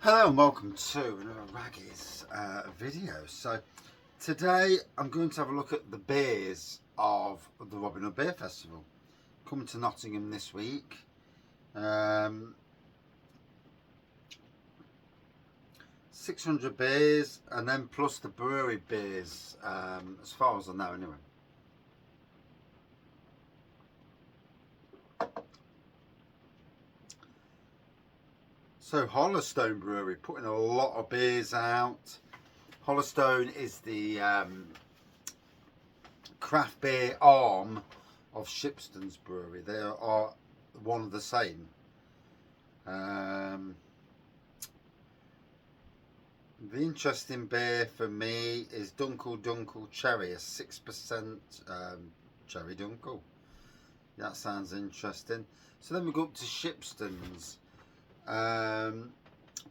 Hello and welcome to another Raggy's video. So today I'm going to have a look at the beers of the Robin Hood Beer Festival coming to Nottingham this week. 600 beers and then plus the brewery beers, as far as I know anyway. So Hollowstone Brewery putting a lot of beers out. Hollowstone is the craft beer arm of Shipston's Brewery. They are one of the same. The interesting beer for me is Dunkel Cherry, a 6% Cherry Dunkel. That sounds interesting. So then we go up to Shipston's.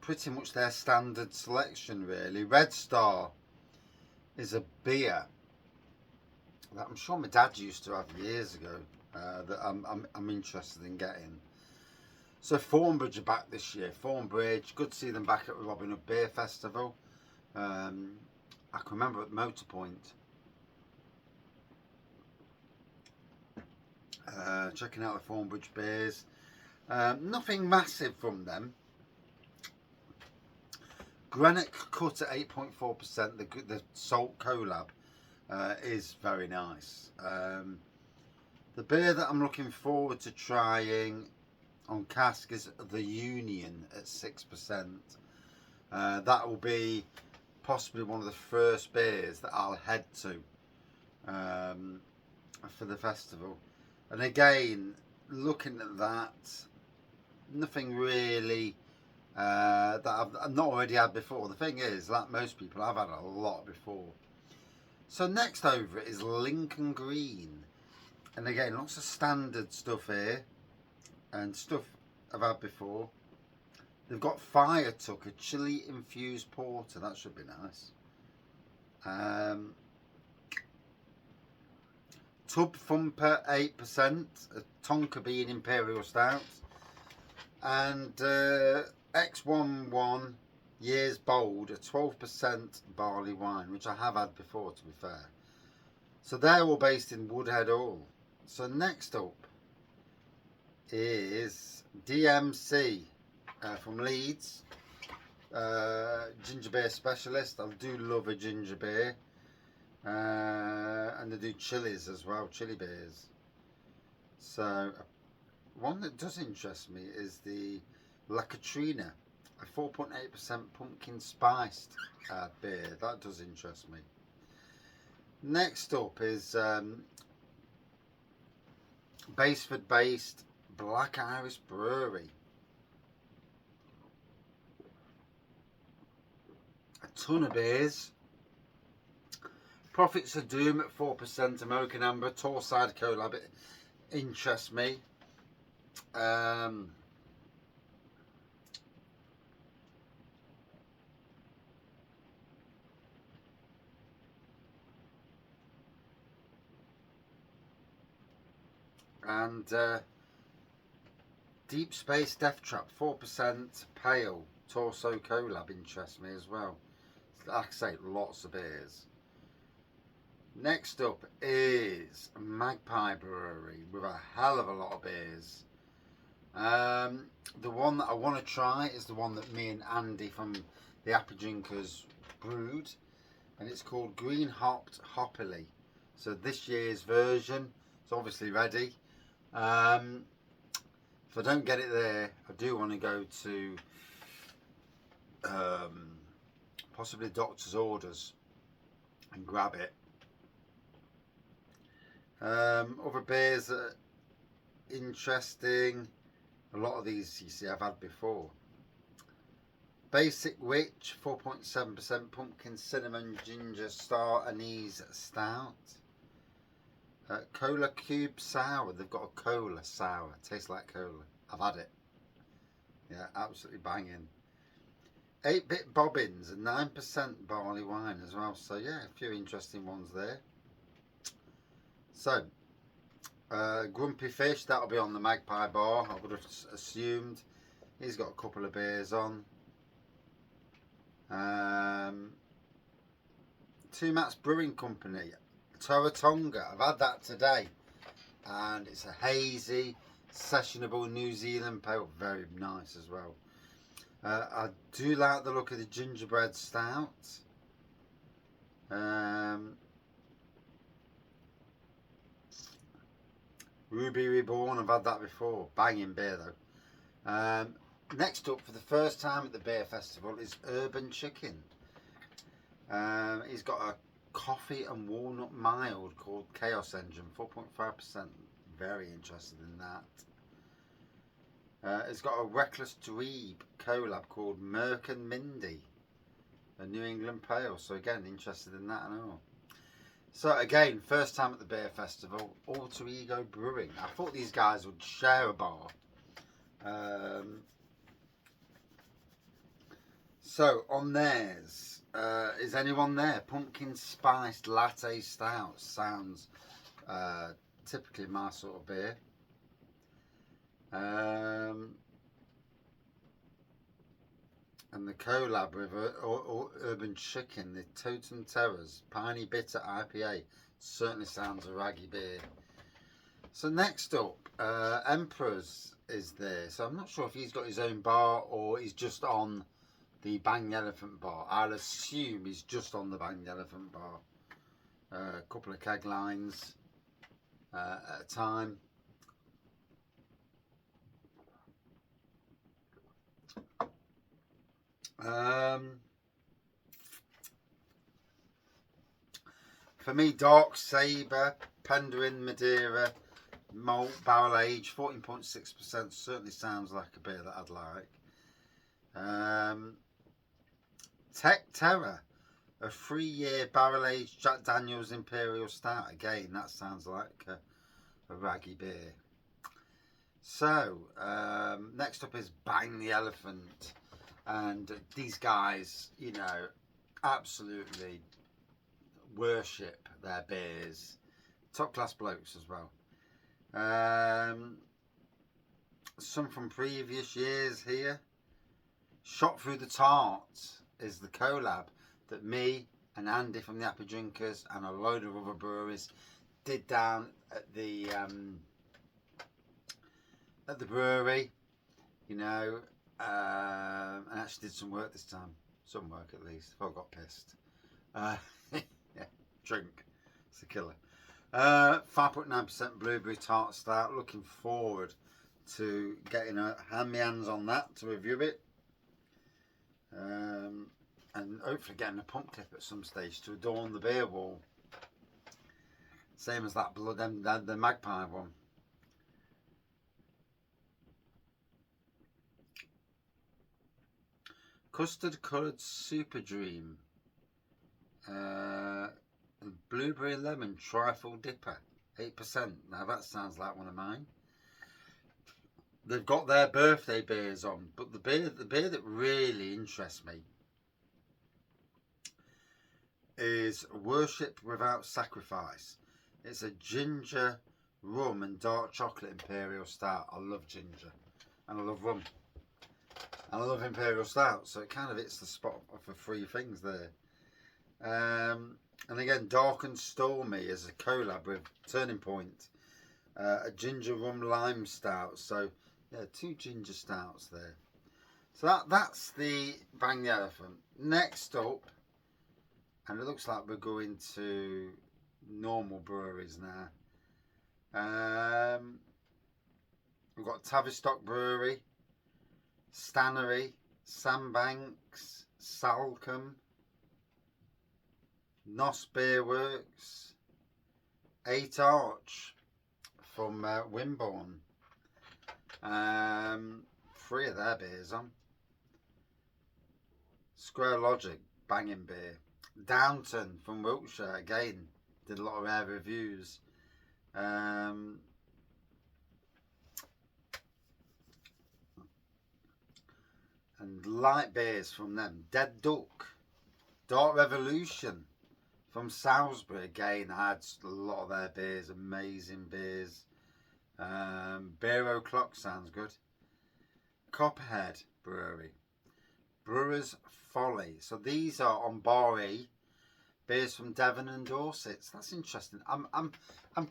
Pretty much their standard selection really. Red Star is a beer that I'm sure my dad used to have years ago, that I'm interested in getting. So Thornbridge are back this year. Thornbridge, good to see them back at the Robin Hood Beer Festival. I can remember at Motorpoint checking out the Thornbridge beers. Nothing massive from them. Greenock cut at 8.4%. The salt collab is very nice. The beer that I'm looking forward to trying on cask is the Union at 6%. That will be possibly one of the first beers that I'll head to for the festival. And again, looking at that, nothing really that I've not already had before. The thing is, like most people, I've had a lot before. So next over is Lincoln Green, and again, lots of standard stuff here and stuff I've had before. They've got Fire Tuck, a chili infused porter. That should be nice. Tub Thumper 8%, a Tonka Bean Imperial Stout, and X11 Years Bold, a 12% barley wine, which I have had before, to be fair. So they're all based in Woodhead Hall. So next up is DMC from Leeds, ginger beer specialist. I do love a ginger beer, and they do chilies as well, chili beers. So one that does interest me is the La Katrina, a 4.8% pumpkin spiced beer. That does interest me. Next up is Basford based Black Iris Brewery. A ton of beers. Prophets of Doom at 4%, American Amber, Torside Collab. It interests me. And Deep Space Death Trap, 4% pale, Torso Collab interests me as well. Like I say, lots of beers. Next up is Magpie Brewery with a hell of a lot of beers. The one that I want to try is the one that me and Andy from the Happy Drinkers brewed, and it's called Green Hopped Hoppily. So this year's version is obviously ready. If I don't get it there, I do want to go to possibly Doctor's Orders and grab it. Other beers that are interesting, a lot of these you see I've had before. Basic Witch, 4.7%, pumpkin cinnamon ginger star anise stout. Cola Cube Sour. They've got a cola sour. Tastes like cola. I've had it. Yeah, absolutely banging. 8-Bit Bobbins, a 9% barley wine as well. So yeah, a few interesting ones there. So, Grumpy Fish, that'll be on the Magpie Bar, I would have assumed. He's got a couple of beers on. Two Mats Brewing Company, Toratonga. I've had that today, and it's a hazy, sessionable New Zealand pale. Very nice as well. I do like the look of the gingerbread stout. Ruby Reborn, I've had that before. Banging beer though. Next up, for the first time at the beer festival, is Urban Chicken. He's got a coffee and walnut mild called Chaos Engine, 4.5%. Very interested in that. It's got a Reckless Dweeb collab called Merc and Mindy, a New England pale. So again, interested in that and all. So again, first time at the beer festival, Alter Ego Brewing. I thought these guys would share a bar. So on theirs, is anyone there? Pumpkin spiced latte stout sounds typically my sort of beer. And the collab with Urban Chicken, the Totem Terrors Piney Bitter IPA, certainly sounds a raggy beer. So next up, Emperor's is there. So I'm not sure if he's got his own bar or he's just on the Bang Elephant bar. I'll assume he's just on the Bang Elephant bar. A couple of keg lines at a time. For me, Dark Sabre, Penderyn Madeira, malt, barrel age, 14.6%. Certainly sounds like a beer that I'd like. Tech Terror, a 3-year barrel aged Jack Daniels Imperial Stout. Again, that sounds like a raggy beer. So, next up is Bang the Elephant. And these guys, you know, absolutely worship their beers. Top class blokes as well. Some from previous years here. Shot Through the Tart is the collab that me and Andy from the Happy Drinkers and a load of other breweries did down at the brewery, you know, and actually did some work this time. Some work at least. I got pissed. Yeah, drink. It's a killer. 5.9% blueberry tart stout. Looking forward to getting my hands on that to review it. And hopefully getting a pump clip at some stage to adorn the beer wall. Same as that the Magpie one. Custard coloured Super Dream. Blueberry lemon trifle dipper, 8%. Now that sounds like one of mine. They've got their birthday beers on, but the beer that really interests me is Worship Without Sacrifice. It's a ginger, rum and dark chocolate imperial stout. I love ginger and I love rum and I love imperial stout, so it kind of hits the spot for 3 things there. And again, Dark and Stormy is a collab with Turning Point, a ginger rum lime stout. So yeah, 2 ginger stouts there. So that's the Bang the Elephant. Next up, and it looks like we're going to normal breweries now. We've got Tavistock Brewery, Stannery, Sandbanks, Salcombe, Nos Beer Works, 8 Arch from Wimborne. 3 of their beers on. Square Logic, banging beer. Downton from Wiltshire, again, did a lot of rare reviews. And light beers from them. Dead Duck, Dark Revolution from Salisbury, again, I had a lot of their beers, amazing beers. Beer O'Clock sounds good. Copperhead Brewery, Brewer's Folly. So these are on Bar E, beers from Devon and Dorset. So that's interesting. I'm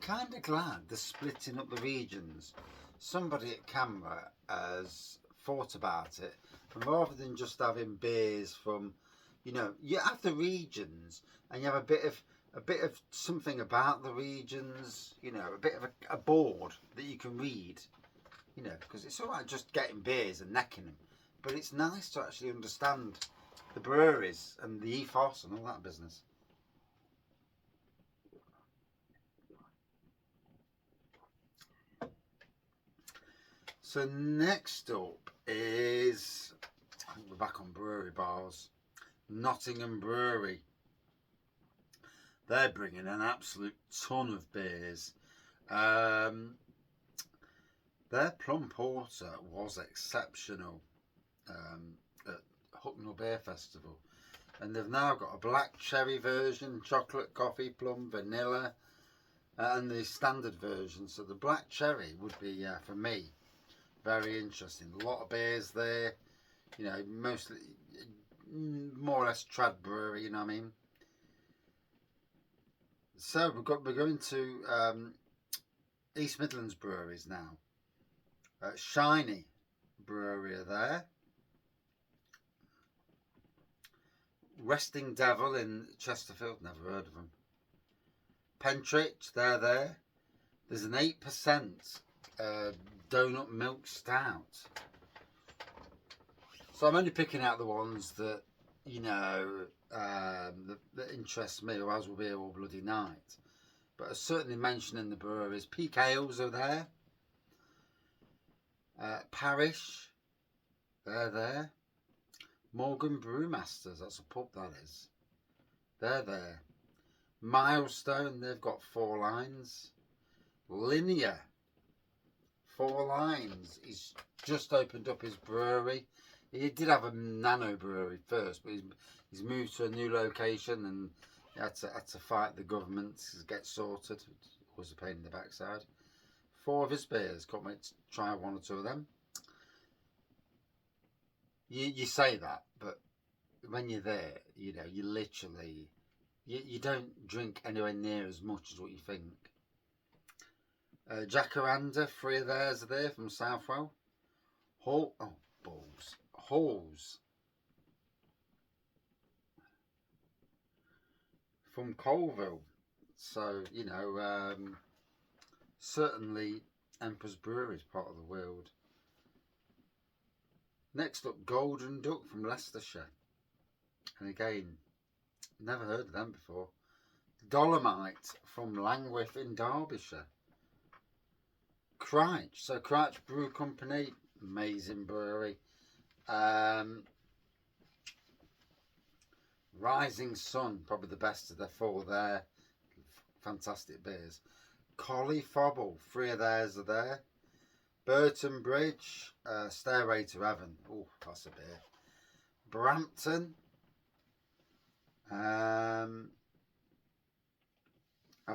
kind of glad they're splitting up the regions. Somebody at camera has thought about it, and rather than just having beers from, you know, you have the regions and you have a bit of something about the regions, you know, a bit of a board that you can read, you know, because it's all right just getting beers and necking them, but it's nice to actually understand the breweries and the ethos and all that business. So next up is, I think we're back on brewery bars, Nottingham Brewery. They're bringing an absolute ton of beers. Their plum porter was exceptional at Hucknall Beer Festival, and they've now got a black cherry version, chocolate, coffee, plum, vanilla, and the standard version. So the black cherry would be, for me, very interesting. A lot of beers there, you know, mostly more or less trad brewery, you know what I mean. So we're going to East Midlands breweries now. Shiny Brewery are there. Resting Devil in Chesterfield, never heard of them. Pentridge, they're there. There's an 8% donut milk stout. So I'm only picking out the ones that, you know, that interest me, or else we'll be here all bloody night. But I certainly mentioning the breweries. Peak Ales are there. Parish, they're there. Morgan Brewmasters, that's a pub that is. They're there. Milestone, they've got 4 lines. Linear, 4 lines. He's just opened up his brewery. He did have a nano brewery first, but he's moved to a new location, and he had to fight the government to get sorted. It was a pain in the backside. 4 of his beers. Can't wait to try 1 or 2 of them. You say that, but when you're there, you know, you literally, you don't drink anywhere near as much as what you think. Jacaranda, 3 of theirs are there from Southwell. Halls from Colville. So, you know, certainly Emperor's Brewery is part of the world. Next up, Golden Duck from Leicestershire. And again, never heard of them before. Dolomite from Langwith in Derbyshire. Cryche. So Cryche Brew Company, amazing brewery. Rising Sun, probably the best of the 4 there. Fantastic beers. Collie Fobble, 3 of theirs are there. Burton Bridge, Stairway to Heaven. Oh, that's a beer. Brampton. I've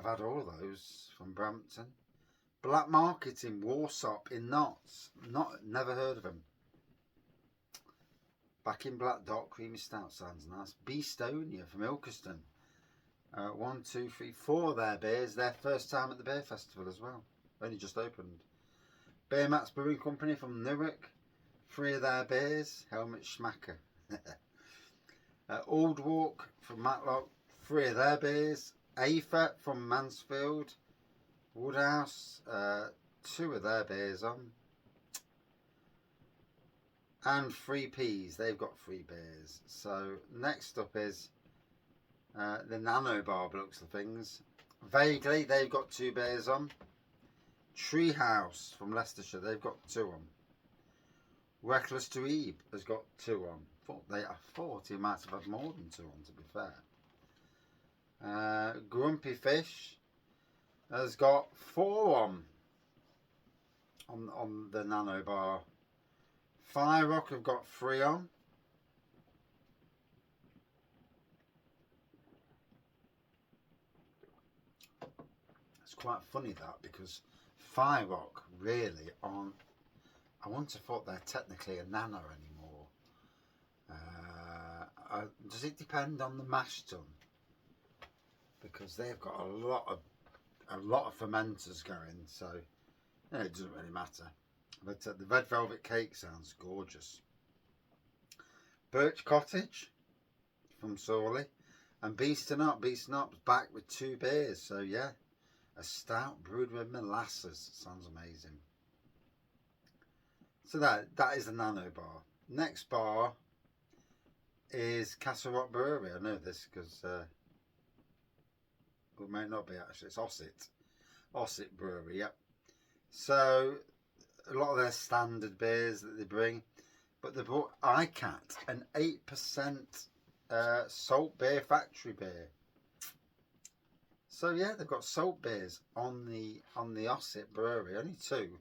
had all of those from Brampton. Black Market in Warsop in Notts. Never heard of them. Back in Black Dot, creamy stout sounds nice. Beestonia from Ilkeston. 1, 2, 3, 4 of their beers. Their first time at the beer festival as well. Only just opened. Beer Mats Brewing Company from Newark. 3 of their beers. Helmut Schmacker. Old Walk from Matlock. 3 of their beers. Afer from Mansfield. Woodhouse. 2 of their beers on. And 3 Ps. They've got 3 beers. So next up is the Nano Bar, looks of things. Vaguely, they've got 2 beers on. Treehouse from Leicestershire, they've got 2 on. Reckless to Eve has got 2 on. I thought he might have had more than 2 on, to be fair. Grumpy Fish has got 4 on the Nano Bar. Fire Rock have got 3 on. It's quite funny that, because Fire Rock really aren't, I wouldn't have thought they're technically a nano anymore. does it depend on the mash tun? Because they've got a lot of fermenters going, so it doesn't really matter. But the red velvet cake sounds gorgeous. Birch Cottage from Sawley, and Beeston Up's back with 2 beers. So yeah, a stout brewed with molasses. Sounds amazing. So that is the Nano bar. Next bar is Castle Rock Brewery. I know this because it may not be actually. It's Ossett Brewery. Yep. So a lot of their standard beers that they bring, but they brought ICAT, an 8% salt beer factory beer. So yeah, they've got salt beers on the Ossett Brewery, only 2,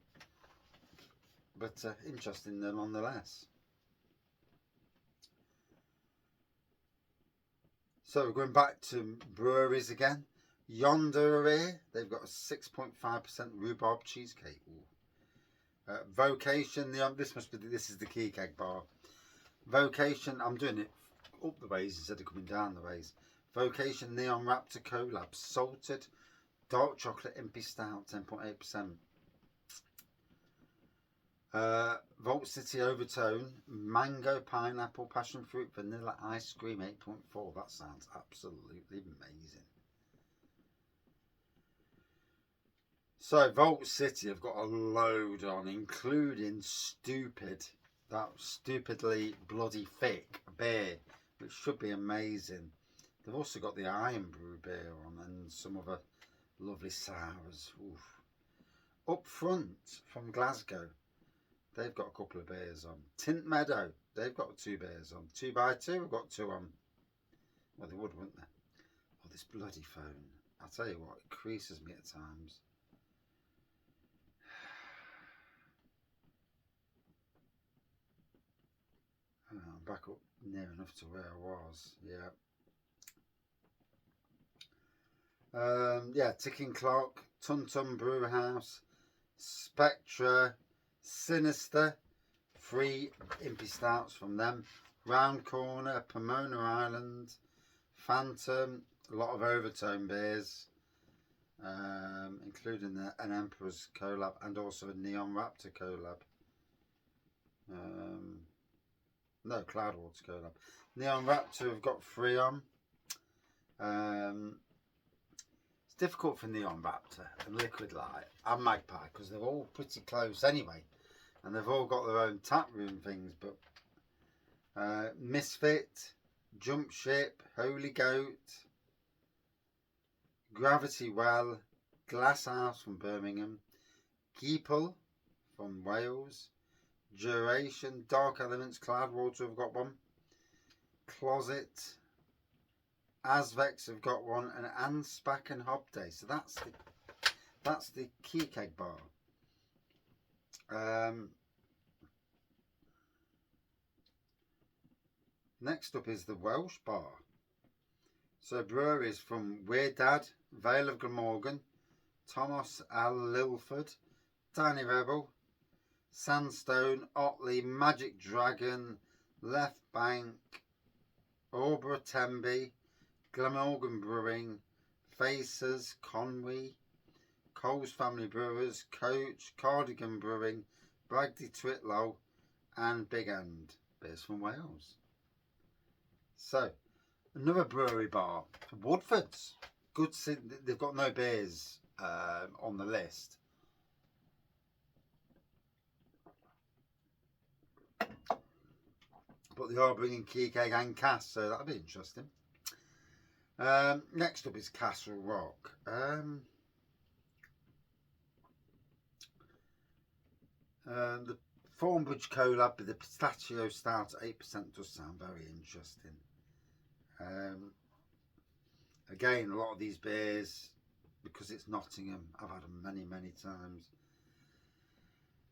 but interesting nonetheless. So we're going back to breweries again. Yonder are here. They've got a 6.5% rhubarb cheesecake. Vocation. This is the Key Keg bar. Vocation. I'm doing it up the ways instead of coming down the ways. Vocation Neon Raptor Collab salted dark chocolate impy stout, 10.8%. Vault City Overtone mango pineapple passion fruit vanilla ice cream, 8.4. That sounds absolutely amazing. So Vault City have got a load on, including that stupidly bloody thick beer, which should be amazing. They've also got the Iron Brew beer on and some other lovely sours. Oof. Up Front from Glasgow, they've got a couple of beers on. Tint Meadow, they've got 2 beers on. 2x2, we've got 2 on. Well, they would, wouldn't they? Oh, this bloody phone. I'll tell you what, it creases me at times. Oh, I'm back up near enough to where I was. Yeah. Ticking Clock, Tum Tum Brew House, Spectra, Sinister, 3 impy stouts from them. Round Corner, Pomona Island, Phantom, a lot of Overtone beers, including an Emperor's collab and also a Neon Raptor collab. No, Cloudwater collab. Neon Raptor have got 3 on. It's difficult for Neon Raptor and Liquid Light and Magpie because they're all pretty close anyway, and they've all got their own tap room things. But Misfit, Jump Ship, Holy Goat, Gravity Well, Glasshouse from Birmingham, Geeple from Wales, Duration, Dark Elements, Cloudwater have got 1, Closet, Asvex have got 1, and Anspach and Hobday. So that's the Key Keg bar. Next up is the Welsh bar. So breweries from Weird Dad, Vale of Glamorgan, Thomas Al Lilford, Tiny Rebel, Sandstone, Otley, Magic Dragon, Left Bank, Aubra Temby, Glamorgan Brewing, Faces, Conwy, Coles Family Brewers, Coach, Cardigan Brewing, Bragdy Twitlow, and Big End. Beers from Wales. So, another brewery bar, Woodford's. Good. They've got no beers on the list. But they are bringing Key Keg and Cass, so that'll be interesting. Next up is Castle Rock. The Thornbridge collab with the pistachio stout at 8% does sound very interesting. Again, a lot of these beers, because it's Nottingham, I've had them many times.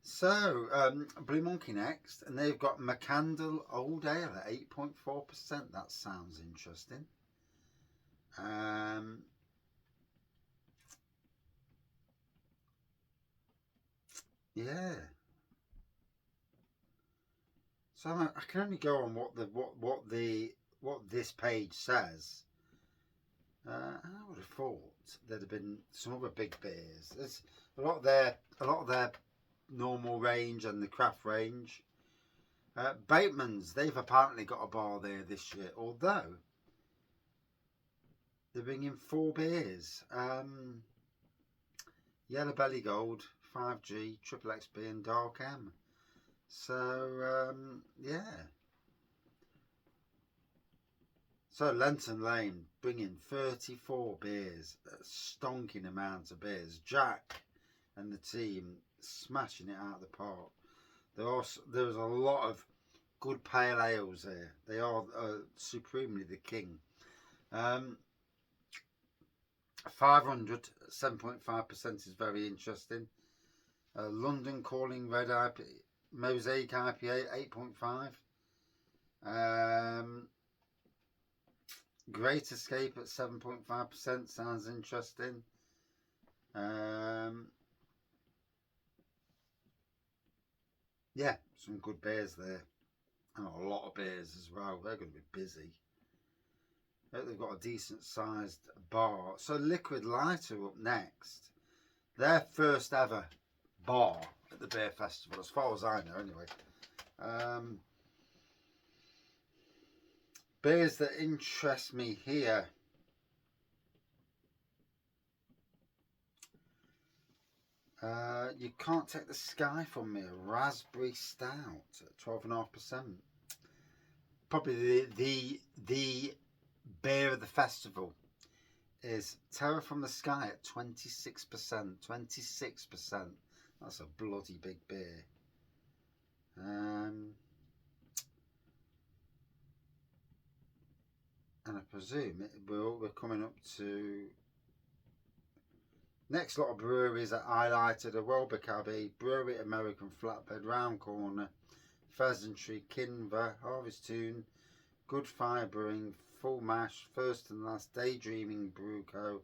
So, Blue Monkey next, and they've got McCandle Old Ale at 8.4%. That sounds interesting. Yeah. So I can only go on what the what this page says, I would have thought there'd have been some other big beers. There's a lot of their normal range and the craft range. Bateman's, they've apparently got a bar there this year, although they're bringing 4 beers. Yellow Belly Gold, 5G, Triple XB and Dark M. So, yeah. So Lenton Lane bringing 34 beers, a stonking amount of beers. Jack and the team smashing it out of the park. There's a lot of good pale ales there. They are supremely the king. 500, 7.5% is very interesting. London Calling Red IPA, Mosaic IPA, 8.5. Great Escape at 7.5% sounds interesting. Yeah, some good beers there. And a lot of beers as well. They're going to be busy. They've got a decent sized bar. So Liquid Light are up next. Their first ever bar at the beer festival, as far as I know anyway. Beers that interest me here. You Can't Take the Sky from Me, a raspberry stout at 12.5%. Probably the beer of the festival is Terror from the Sky at 26%. 26%. That's a bloody big beer. And I presume we're coming up to next lot of breweries that highlighted are Welbeck Abbey, Brewery, American Flatbed, Round Corner, Pheasantry, Kinver, Harvest Tune, Good Fire Brewing, Full Mash, First and Last, Daydreaming Brew Co,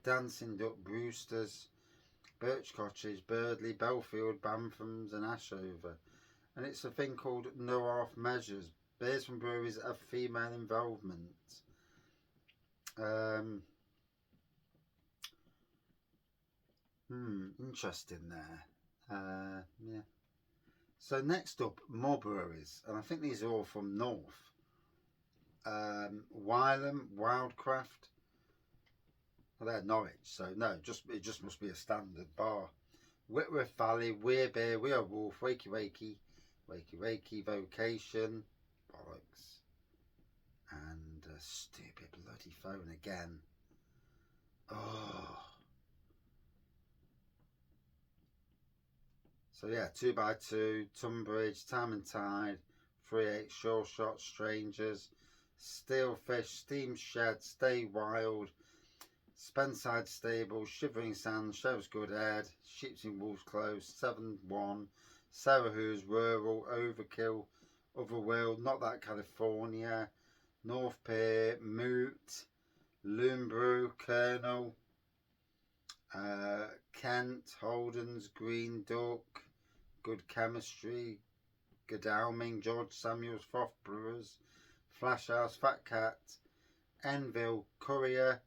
Dancing Duck, Brewsters, Birch Cottage, Birdley, Belfield, Bantham's and Ashover. And it's a thing called No Half Measures, beers from breweries that have female involvement. Interesting there. Yeah. So next up, more breweries, and I think these are all from North. Wylam, Wildcraft. Well, they're Norwich, so no, it just must be a standard bar. Whitworth Valley, Weir Beer, We Are Wolf, Wakey Wakey, Wakey Wakey, Vocation, bollocks, and a stupid bloody phone again. Oh. So yeah, 2x2, Tunbridge, Time and Tide, 3/8, Sure Shot, Strangers, Steelfish, Steam Shed, Stay Wild, Spenside Stable, Shivering Sand, Sheriff's Good Ed, Sheeps in Wolves Close, 7-1, Sarah Who's Rural, Overkill, Otherworld, Not That California, North Pier, Moot, Loom Colonel, Kent, Holden's, Green Duck, Good Chemistry, Godalming, George Samuels, Froth Brewers, Flash House, Fat Cat, Enville, Courier,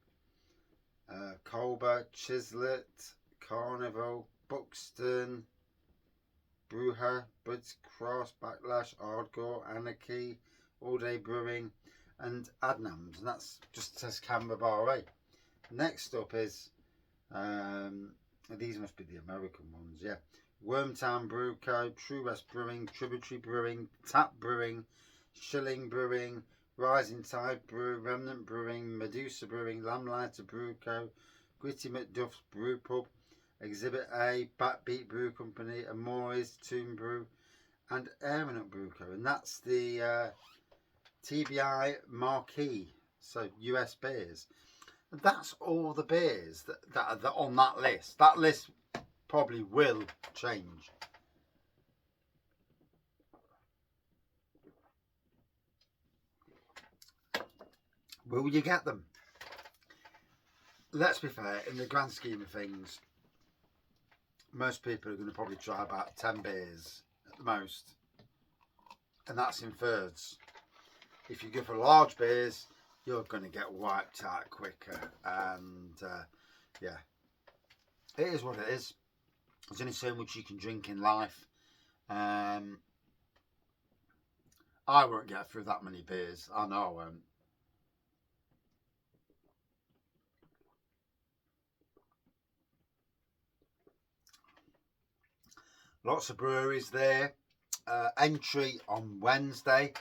Colbert, Chislet, Carnival, Buxton, Brewher, Buds Cross, Backlash, Hardcore, Anarchy, All Day Brewing, and Adnams, and that's just says Canberra Bar 8. Next up is these must be the American ones, yeah. Wormtown Brew Co, True West Brewing, Tributary Brewing, Tap Brewing, Shilling Brewing, Rising Tide Brew, Remnant Brewing, Medusa Brewing, Lamplighter Brew Co, Gritty McDuff's Brew Pub, Exhibit A, Backbeat Brew Company, Amore's Tomb Brew, and Airminute Brew Co. And that's the TBI marquee, so US beers. And that's all the beers that are on that list. That list probably will change. Will you get them? Let's be fair, in the grand scheme of things, most people are going to probably try about 10 beers at the most. And that's in thirds. if you go for large beers, you're going to get wiped out quicker. And yeah, it is what it is. There's only so much you can drink in life. I won't get through that many beers. I know I won't. Lots of breweries there. Entry on Wednesday,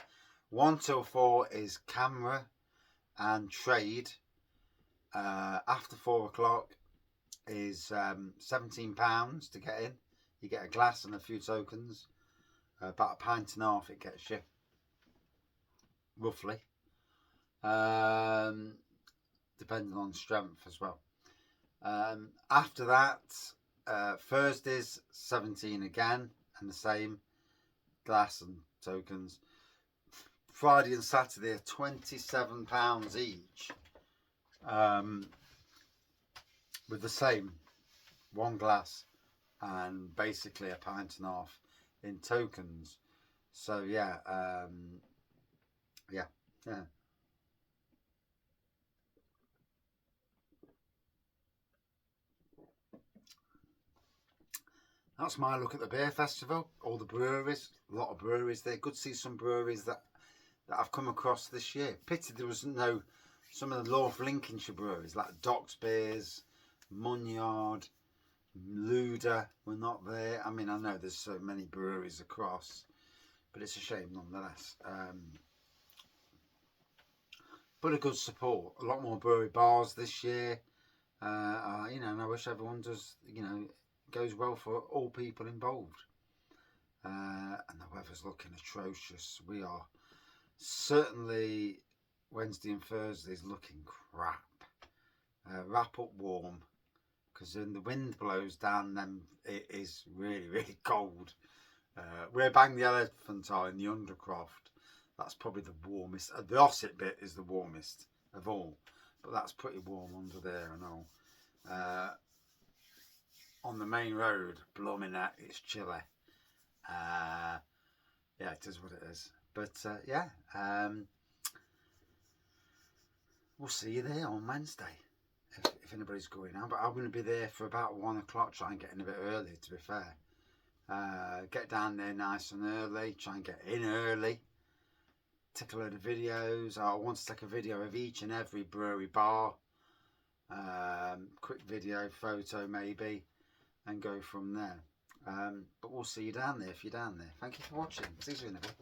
1 till 4 is camera and trade. After 4 o'clock is £17 to get in. You get a glass and a few tokens. About a pint and a half it gets you, roughly. Depending on strength as well. After that, Thursdays 17 again, and the same glass and tokens. Friday and Saturday are £27 each, with the same one glass and basically a pint and a half in tokens. So yeah, yeah. That's my look at the beer festival. All the breweries, a lot of breweries there. Good to see some breweries that I've come across this year. Pity there wasn't no some of the North Lincolnshire breweries like Docks Beers, Munyard, Luda were not there. I mean, I know there's so many breweries across, but it's a shame nonetheless. But a good support. A lot more brewery bars this year. You know, and I wish everyone does. You know, goes well for all people involved. And the weather's looking atrocious. We are certainly Wednesday and Thursday is looking crap. Wrap up warm, because when the wind blows down, then it is really cold. Where Bang the Elephant are in the Undercroft, that's probably the warmest. The Ossett bit is the warmest of all, but that's pretty warm under there and all. On the main road, blooming that, it's chilly. Yeah, it is what it is. But yeah, we'll see you there on Wednesday if anybody's going out. But I'm going to be there for about 1 o'clock. Try and get in a bit early, to be fair. Get down there nice and early. Try and get in early. Take a load of videos. I want to take a video of each and every brewery bar. Quick video, photo maybe, and go from there. But we'll see you down there if you're down there. Thank you for watching. See you in a bit.